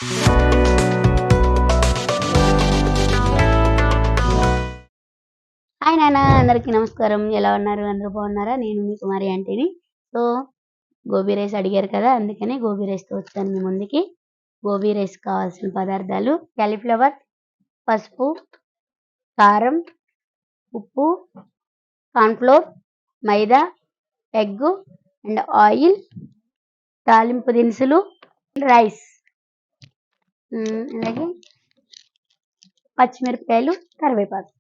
Hi నాన్న, అందరికీ నమస్కారం. ఎలా ఉన్నారు? అందరూ బాగున్నారా? నేను మీ కుమారి ఆంటీని. సో గోబీ రైస్ అడిగారు కదా, అందుకని గోబీ రైస్తో వచ్చాను మీ ముందుకి. గోబీ రైస్ కావాల్సిన పదార్థాలు: క్యాలీఫ్లవర్, పసుపు, కారం, ఉప్పు, cornflour, maida, egg and oil, తాలింపు దినుసులు, రైస్, అలాగే పచ్చిమిరపకాయలు, కరివేపాకు.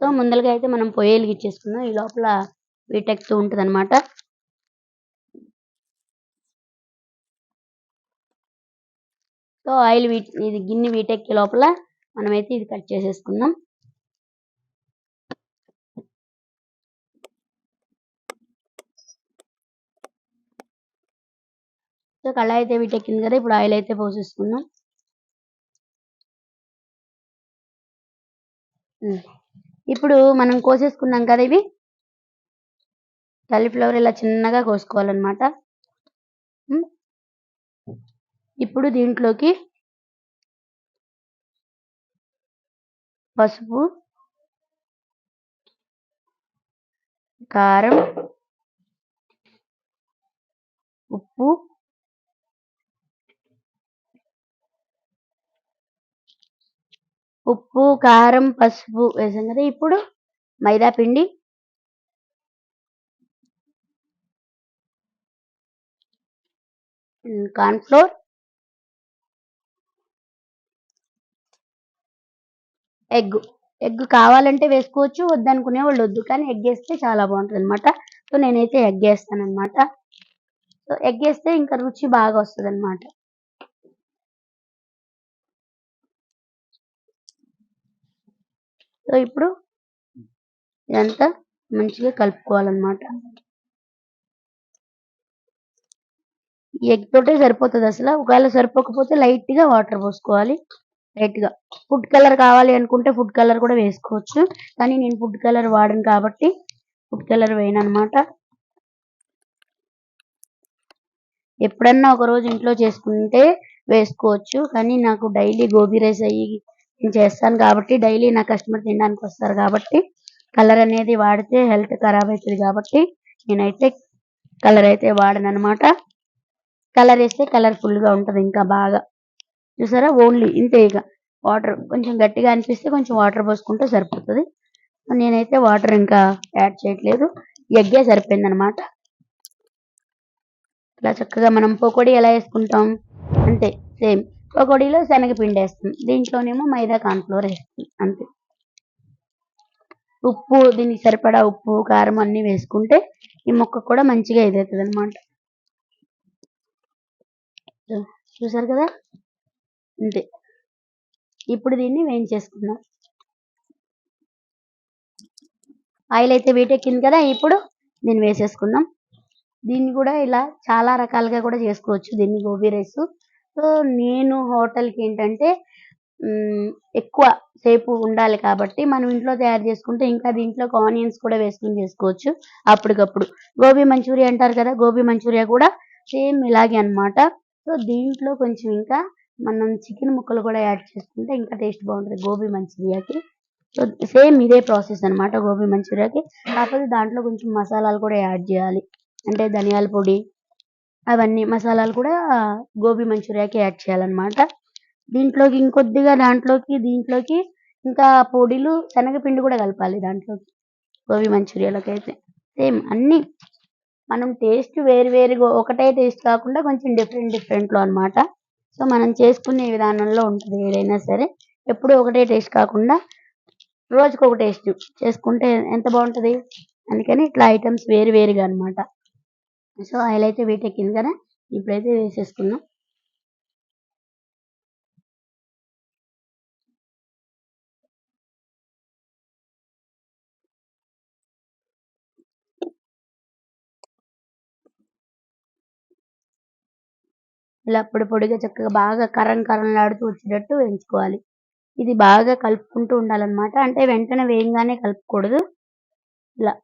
సో ముందరగా అయితే మనం పొయ్యి వెలిగించేసుకుందాం. ఈ లోపల వీటెక్కుతూ ఉంటుంది అనమాట. సో ఆయిల్ ఇది గిన్నె వీటెక్కే లోపల మనమైతే ఇది కట్ చేసేసుకుందాం. సో కళాయి అయితే వీటెక్కింది కదా, ఇప్పుడు ఆయిల్ అయితే పోసేసుకుందాం. ఇప్పుడు మనం కోసేసుకున్నాం కదా, ఇవి కాలీఫ్లవర్ ఇలా చిన్నగా కోసుకోవాలన్నమాట. ఇప్పుడు దీంట్లోకి పసుపు, కారం, ఉప్పు, కారం, పసుపు వేసాం కదా. ఇప్పుడు మైదా పిండి, కార్న్‌ఫ్లోర్, ఎగ్ కావాలంటే వేసుకోవచ్చు, వద్దనుకునే వాళ్ళు వద్దు, కానీ ఎగ్ వేస్తే చాలా బాగుంటుంది అనమాట. సో నేనైతే ఎగ్ వేస్తాను అనమాట. సో ఎగ్ వేస్తే ఇంకా రుచి బాగా వస్తుంది అనమాట. సో ఇప్పుడు ఇదంతా మంచిగా కలుపుకోవాలన్నమాట. ఈ ఎగ్ తోటే సరిపోతుంది అసలు. ఒకవేళ సరిపోకపోతే లైట్ గా వాటర్ పోసుకోవాలి. లైట్ గా ఫుడ్ కలర్ కావాలి అనుకుంటే ఫుడ్ కలర్ కూడా వేసుకోవచ్చు, కానీ నేను ఫుడ్ కలర్ వాడను కాబట్టి ఫుడ్ కలర్ వేయను అనమాట. ఎప్పుడన్నా ఒక రోజు ఇంట్లో చేసుకుంటే వేసుకోవచ్చు, కానీ నాకు డైలీ గోబీ రైస్ నేను చేస్తాను కాబట్టి, డైలీ నా కస్టమర్ తినడానికి వస్తారు కాబట్టి కలర్ అనేది వాడితే హెల్త్ ఖరాబ్ అవుతుంది కాబట్టి నేనైతే కలర్ అయితే వాడను అనమాట. కలర్ వేస్తే కలర్ఫుల్ గా ఉంటది ఇంకా బాగా. చూసారా, ఓన్లీ ఇంతే. ఇక వాటర్ కొంచెం గట్టిగా అనిపిస్తే కొంచెం వాటర్ పోసుకుంటే సరిపోతుంది. నేనైతే వాటర్ ఇంకా యాడ్ చేయట్లేదు, ఎగ్గే సరిపోయింది అనమాట. ఇలా చక్కగా మనం పకోడీ ఎలా వేసుకుంటాం అంతే సేమ్. పకోడీలో శనగపిండి వేస్తాం, దీంట్లోనేమో మైదా కార్న్‌ఫ్లోర్ వేస్తాం అంతే. ఉప్పు, దీనికి సరిపడా ఉప్పు, కారం అన్ని వేసుకుంటే ఈ ముక్క కూడా మంచిగా ఇదవుతుంది అనమాట. చూసారు కదా, అంతే. ఇప్పుడు దీన్ని వేయించేసుకుందాం. ఆయిల్ అయితే వీటెక్కింది కదా, ఇప్పుడు దీన్ని వేసేసుకుందాం. దీన్ని కూడా ఇలా చాలా రకాలుగా కూడా చేసుకోవచ్చు దీన్ని, గోబీ రైస్. సో నేను హోటల్కి ఏంటంటే ఎక్కువ సేపు ఉండాలి కాబట్టి మనం ఇంట్లో తయారు చేసుకుంటే ఇంకా దీంట్లోకి ఆనియన్స్ కూడా వేసుకుని చేసుకోవచ్చు అప్పటికప్పుడు. గోబీ మంచూరియా అంటారు కదా, గోబీ మంచూరియా కూడా సేమ్ ఇలాగే అనమాట. సో దీంట్లో కొంచెం ఇంకా మనం చికెన్ ముక్కలు కూడా యాడ్ చేసుకుంటే ఇంకా టేస్ట్ బాగుంటుంది గోబీ మంచూరియాకి. సో సేమ్ ఇదే ప్రాసెస్ అనమాట గోబీ మంచూరియాకి, కాకపోతే దాంట్లో కొంచెం మసాలాలు కూడా యాడ్ చేయాలి. అంటే ధనియాల పొడి, అవన్నీ మసాలాలు కూడా గోబీ మంచూరియాకి యాడ్ చేయాలన్నమాట. దీంట్లోకి ఇంకొద్దిగా దీంట్లోకి ఇంకా పొడిలు, శనగపిండి కూడా కలపాలి దాంట్లోకి, గోబీ మంచూరియాలోకి అయితే. సేమ్ అన్ని మనం టేస్ట్ వేరుగా, ఒకటే టేస్ట్ కాకుండా కొంచెం డిఫరెంట్లో అనమాట. సో మనం చేసుకునే విధానంలో ఉంటుంది ఏదైనా సరే. ఎప్పుడు ఒకటే టేస్ట్ కాకుండా రోజుకు ఒక టేస్ట్ చేసుకుంటే ఎంత బాగుంటుంది. అందుకని ఇట్లా ఐటమ్స్ వేరుగా అనమాట. సో ఆయిల్ అయితే వీటెక్కింది కదా, ఇప్పుడైతే వేసేసుకుందాం. ఇలా పొడిగా చక్కగా బాగా కరంలాడుతూ వచ్చేటట్టు వేయించుకోవాలి. ఇది బాగా కలుపుకుంటూ ఉండాలన్నమాట. అంటే వెంటనే వేయంగానే కలుపుకూడదు. ఇలా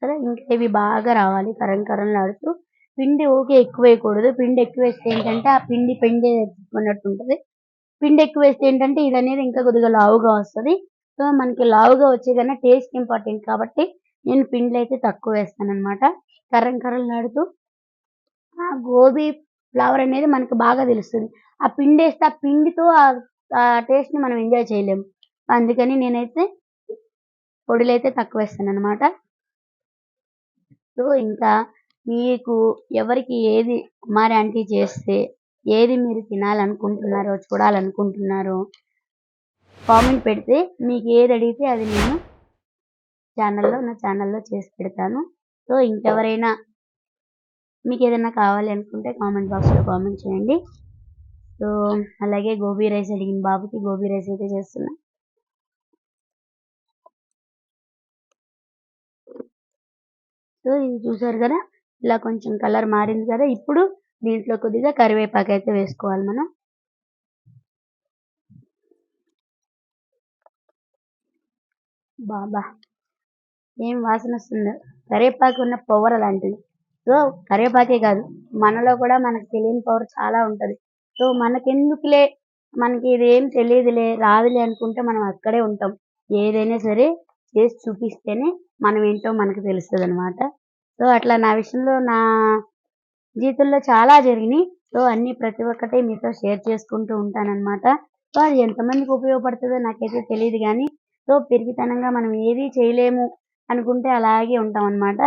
సరే, ఇంకా ఇవి బాగా రావాలి కరంలాడుతూ. పిండి ఊకే ఎక్కువ వేయకూడదు. పిండి ఎక్కువ వేస్తే ఏంటంటే ఆ పిండి పెండే ఉన్నట్టు ఉంటది. పిండి ఎక్కువ వేస్తే ఏంటంటే ఇదనేది ఇంకా కొద్దిగా లావుగా వస్తది. సో, మనకి లావుగా వచ్చే కన్నా టేస్ట్ ఇంపార్టెంట్ కాబట్టి నేను పిండిలైతే తక్కువ వేస్తాననమాట. కర్రలు కర్రలాడుతూ ఆ గోబీ ఫ్లవర్ అనేది మనకు బాగా తెలుస్తది. ఆ పిండేస్తే ఆ పిండితో ఆ టేస్ట్‌ని మనం ఎంజాయ్ చేయలేము. అందుకని నేనైతే పొడులైతే తక్కువేస్తాననమాట. సో, ఇంకా మీకు ఎవరికి ఏది కుమారి ఆంటీ చేస్తే ఏది మీరు తినాలనుకుంటున్నారో, చూడాలనుకుంటున్నారో కామెంట్ పెడితే మీకేదడిగితే అది నేను నా ఛానల్‌లో చేసి పెడతాను. సో, ఇంకెవరైనా మీకేదన్నా కావాలి అనుకుంటే కామెంట్ బాక్స్‌లో కామెంట్ చేయండి. సో, అలాగే గోబీ రైస్ అడిగిన బాబుకి గోబీ రైస్ అయితే చేస్తున్నా. సో, ఇది చూసారు గదా! ఇలా కొంచెం కలర్ మారింది కదా! ఇప్పుడు దీంట్లో కొద్దిగా కరివేపాకైతే వేసుకోవాలి మనం. అబ్బబ్బా! ఏం వాసనొస్తుందో. కరివేపాకు ఉన్న పవర్ అలాంటిది. సో, కరివేపాకే కాదు, మనలో కూడా మనకు తెలియని పవర్ చాలా ఉంటది. సో, మనకెందుకులే, మనకి ఇదేం తెలీదులే, రాదులే అనుకుంటే మనం అక్కడే ఉంటాం. ఏదైనా సరే చేసి చూపిస్తేనే మనమేంటో మనకు తెలుస్తదనమాట. సో, అట్లా నా విషయంలో నా జీవితంలో చాలా జరిగినియి. సో, అన్నీ ప్రతి ఒక్కటి మీతో షేర్ చేసుకుంటూ ఉంటాననమాట. సో, అది ఎంతమందికి ఉపయోగపడుతదో నాకైతే తెలీదు గానీ, సో, పిరికితనంగా మనం ఏది చేయలేము అనుకుంటే అలాగే ఉంటామనమాట.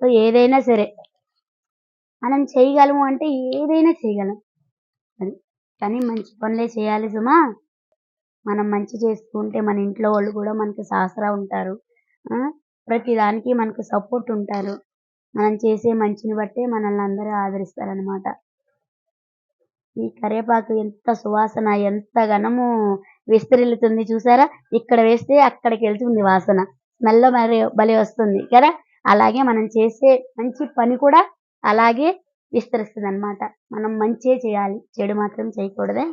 సో, ఏదైనా సరే మనం చేయగలము అంటే ఏదైనా చేయగలం. అది. కానీ మంచి పనులే చేయాలి సుమా! మనం మంచి చేస్తూ ఉంటే మన ఇంట్లో వాళ్ళు కూడా మనకి సహస్రా ఉంటారు. ఆ! ప్రతి దానికి మనకు సపోర్ట్ ఉంటారు. మనం చేసే మంచిని బట్టే మనల్ని అందరూ ఆదరిస్తారనమాట. ఈ కరివేపాకు ఎంత సువాసన, ఎంత ఘనము విస్తరిల్లుతుంది చూసారా? ఇక్కడ వేస్తే అక్కడికెళ్తుంది వాసన. స్మెల్ మరి భలే వస్తుంది కదా! అలాగే మనం చేసే మంచి పని కూడా అలాగే విస్తరిస్తదనమాట. మనం మంచే చేయాలి. చెడు మాత్రం చేయకూడదే.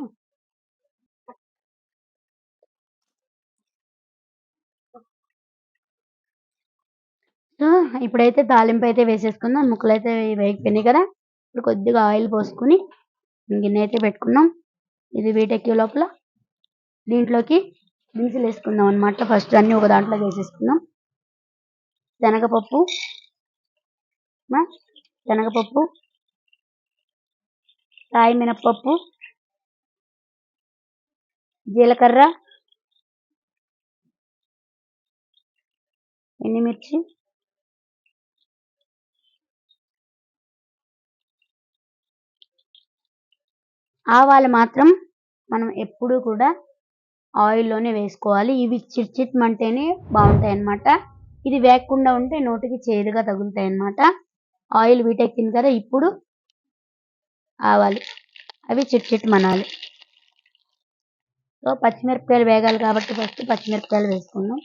సో, ఇప్పుడైతే తాలింపయితే వేసేసుకుందాం. ముక్కలైతే వేగిపోయినాయి కదా! ఇప్పుడు కొద్దిగా ఆయిల్ పోసుకొని గిన్నె అయితే పెట్టుకున్నాం. ఇది వీటెక్కే లోపల దీంట్లోకి దినుసులేసుకుందాం అనమాట. ఫస్ట్ అన్నీ ఒక దాంట్లోకి వేసేసుకుందాం. శనగపప్పు, ఆ! శనగపప్పు, సాయి మినపప్పు, జీలకర్ర, ఎండుమిర్చి, ఆవాలు మాత్రం మనం ఎప్పుడూ కూడా ఆయిల్‌లోనే వేసుకోవాలి. ఇవి చిట్‌చిట్‌మంటేనే బావుంటాయన్నమాట. ఇది వేగకుండా ఉంటే నోటికి చేదుగా తగులుతాయన్నమాట. ఆయిల్ వీటెక్కింది కదా! ఇప్పుడు ఆవాలు అవి చిట్‌చిట్‌మనాలి. సో, పచ్చిమిరపకాయలు వేగాలి కాబట్టి ఫస్ట్ పచ్చిమిరపకాయలు వేసుకుందాం.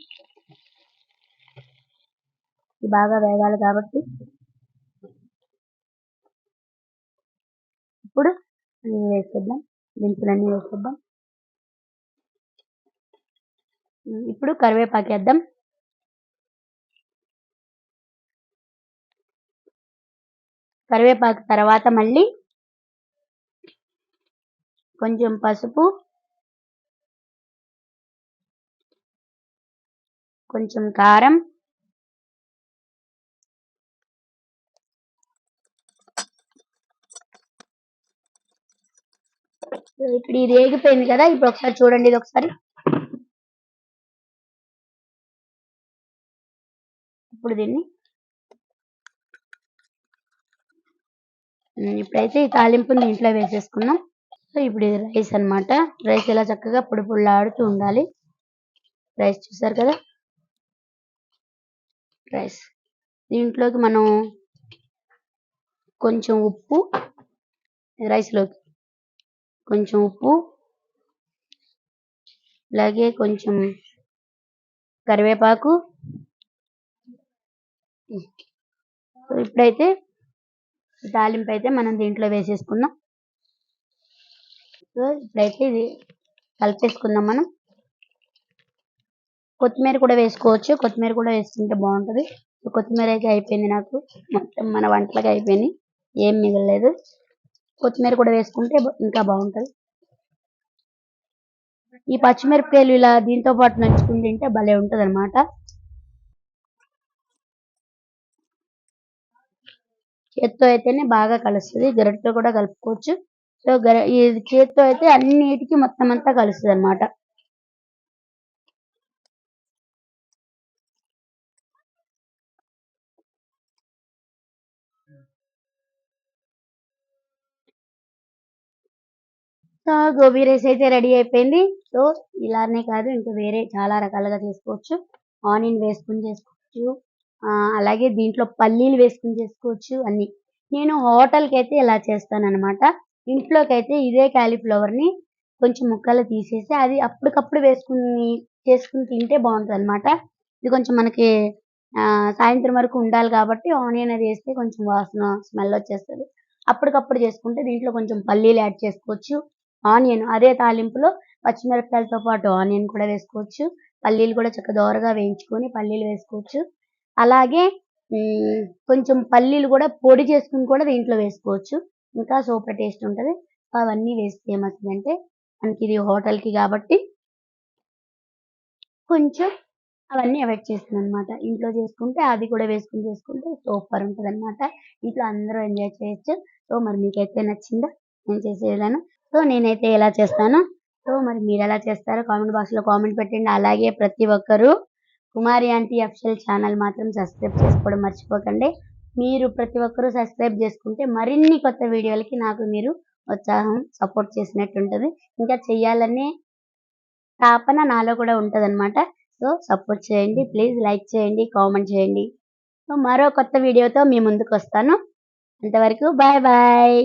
ఇవి బాగా వేగాలి కాబట్టి ఇప్పుడు అన్నీ వేసేద్దాం. దినుసులన్నీ వేసేద్దాం. ఇప్పుడు కరివేపాకేద్దాం. కరివేపాకు తర్వాత మళ్ళీ కొంచెం పసుపు, కొంచెం కారం, ఇప్పుడు ఇది ఏగిపోయింది కదా! ఇప్పుడు ఒకసారి చూడండి ఇదొకసారి. ఇప్పుడు దీన్ని ఇప్పుడైతే ఈ తాలింపుని దీంట్లో వేసేసుకుందాం. సో, ఇప్పుడు ఇది రైస్ అన్నమాట. రైస్ ఇలా చక్కగా పొడి పొడిలాడుతూ ఉండాలి. రైస్ చూసారు కదా! రైస్. దీంట్లోకి మనం కొంచెం ఉప్పు, రైస్‌లోకి కొంచెం ఉప్పు, అలాగే కొంచెం కరివేపాకు. సో, ఇప్పుడైతే తాలింపైతే మనం దీంట్లో వేసేసుకుందాం. సో, ఇప్పుడైతే ఇది కలిపేసుకుందాం మనం. కొత్తిమీర కూడా వేసుకోవచ్చు. కొత్తిమీర కూడా వేసుకుంటే బావుంటది. సో, కొత్తిమీర అయితే అయిపోయింది నాకు. మొత్తం మన వంటలకి అయిపోయినాయి. ఏం మిగలలేదు. కొత్తిమీర కూడా వేసుకుంటే ఇంకా బాగుంటది. ఈ పచ్చిమిరపకాయలు ఇలా దీంతో పాటు నంచుకుని తింటే భలే ఉంటదన్నమాట. చేత్తో అయితేనే బాగా కలుస్తది. గరిటెతో కూడా కలుపుకోవచ్చు. సో, ఈ చేత్తో అయితే అన్నిటికి మొత్తం అంతా కలుస్తదన్నమాట. సో, గోబీ రైస్ అయితే రెడీ అయిపోయింది. సో, ఇలానే కాదు ఇంకా వేరే చాలా రకాలుగా చేసుకోవచ్చు. ఆనియన్ వేసుకొని చేసుకోవచ్చు. అలాగే దీంట్లో పల్లీలు వేసుకొని చేసుకోవచ్చు అన్నీ. నేను హోటల్‌కైతే ఇలా చేస్తాననమాట. ఇంట్లోకైతే ఇదే కాలీఫ్లవర్‌ని కొంచెం ముక్కలు తీసేసి అది అప్పటికప్పుడు చేసుకొని తింటే బావుంటదనమాట. ఇది కొంచెం మనకి సాయంత్రం వరకు ఉండాలి కాబట్టి ఆనియన్ అది ఏస్తే కొంచెం వాసన, స్మెల్ వచ్చేస్తది. అప్పటికప్పుడు చేసుకుంటే దీంట్లో కొంచెం పల్లీలు యాడ్ చేసుకోవచ్చు. ఆనియన్ అదే తాలింపులో పచ్చిమిరపకాయలతో పాటు ఆనియన్ కూడా వేసుకోవచ్చు. పల్లీలు కూడా దోరగా వేయించుకొని పల్లీలు వేసుకోవచ్చు. అలాగే కొంచెం పల్లీలు కూడా పొడి చేసుకొని కూడా దీంట్లో వేసుకోవచ్చు. ఇంకా సూపర్ టేస్ట్ ఉంటది. అవన్నీ వేస్తే ఏమవుతదంటే మనకిది హోటల్‌కి కాబట్టి కొంచెం అవన్నీ అవాయిడ్ చేస్తాననమాట. ఇంట్లో చేసుకుంటే అది కూడా వేసుకొని చేసుకుంటే సూపర్ ఉంటదనమాట. ఇంట్లో అందరూ ఎంజాయ్ చేయొచ్చు. సో, మరి మీకైతే నచ్చిందా నేను చేసే విధానం? సో, నేనైతే ఎలా చేస్తానో, సో, మరి మీరెలా చేస్తారో కామెంట్ బాక్స్‌లో కామెంట్ పెట్టండి. అలాగే ప్రతి ఒక్కరు కుమారి ఆంటీ అఫీషియల్ ఛానల్ మాత్రం సబ్స్క్రైబ్ చేసుకోవడం మర్చిపోకండి. మీరు ప్రతి ఒక్కరు సబ్స్క్రైబ్ చేసుకుంటే మరిన్ని కొత్త వీడియోలకి నాకు మీరు ఉత్సాహం, సపోర్ట్ చేసినట్టుంటది. ఇంకా చెయ్యాలనే తాపన నాలో కూడా ఉంటదనమాట. సో, సపోర్ట్ చేయండి. ప్లీజ్ లైక్ చేయండి, కామెంట్ చేయండి. సో, మరో కొత్త వీడియోతో మీ ముందుకొస్తాను. అంతవరకు బాయ్ బాయ్.